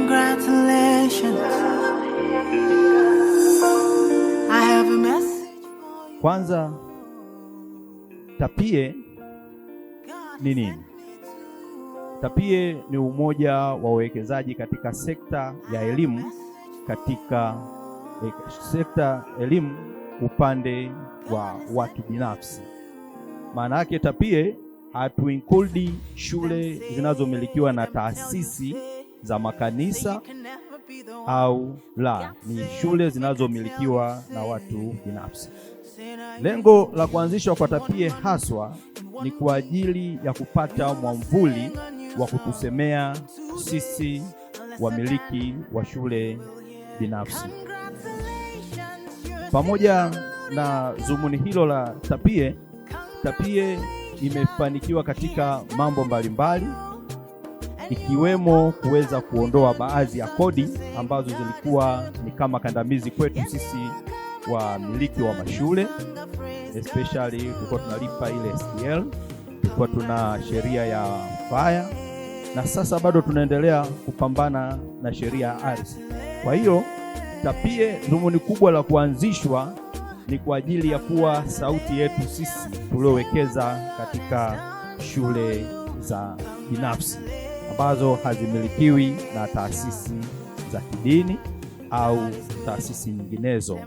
Congratulations. I have a message. Kwanza, TAPIE ni nini? TAPIE ni umoja wa wawekezaji katika sekta ya elimu, katika sekta elimu upande wa watu binafsi. Maana yake TAPIE hatu include shule zinazomilikiwa na taasisi za makanisa au la, ni shule zinazomilikiwa na watu binafsi. Lengo la kuanzishwa kwa TAPIE haswa ni kwa ajili ya kupata mwamvuli wa kutusemea sisi wamiliki wa shule binafsi. Pamoja na dhumuni hilo la TAPIE, TAPIE imefanikiwa katika mambo mbalimbali, ikiwemo kuweza kuondoa baadhi ya kodi ambazo zilikuwa ni kama kandamizi kwetu sisi wamiliki wa mashule, especially tulikuwa tunalipa ile STL, tulikuwa tuna sheria ya fire, na sasa bado tunaendelea kupambana na sheria ya ardhi. Kwa hiyo TAPIE dhumuni kubwa la kuanzishwa ni kwa ajili ya kuwa sauti yetu sisi tuliowekeza katika shule za binafsi ambazo hazimilikiwi na taasisi za kidini au taasisi nyinginezo.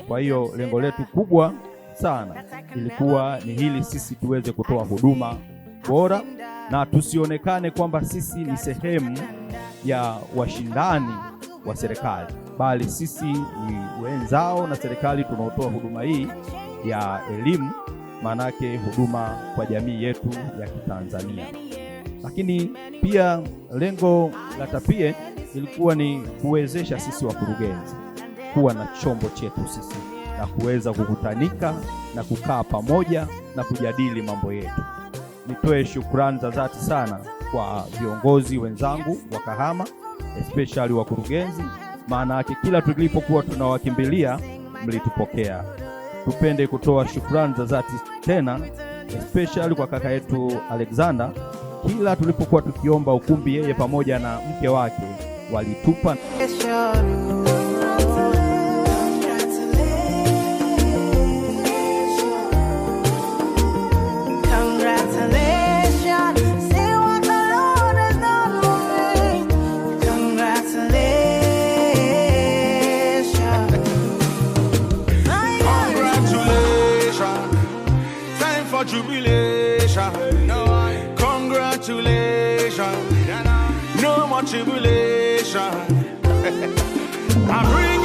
Kwa hiyo lengo letu kubwa sana ilikuwa ni hili, sisi tuweze kutoa huduma bora na tusionekane kwamba sisi ni sehemu ya washindani wa serikali, bali sisi ni wenzao na serikali tunaotoa huduma hii ya elimu, manake huduma kwa jamii yetu ya Kitanzania. Lakini pia lengo la TAPIE ilikuwa ni kuwezesha sisi wakurugenzi kuwa na chombo chetu sisi na kuweza kukutanika na kukaa pamoja na kujadili mambo yetu. Nitoe shukrani za dhati sana kwa viongozi wenzangu wa Kahama, especially wakurugenzi, maana yake kila tulipokuwa tunawakimbilia mlitupokea. Tupende kutoa shukrani za dhati tena especially kwa kaka yetu Alexander, kila tulipokuwa tukiomba ukumbi, yeye pamoja na mke wake walitupa. Jubilation, congratulations, no more tribulation. I bring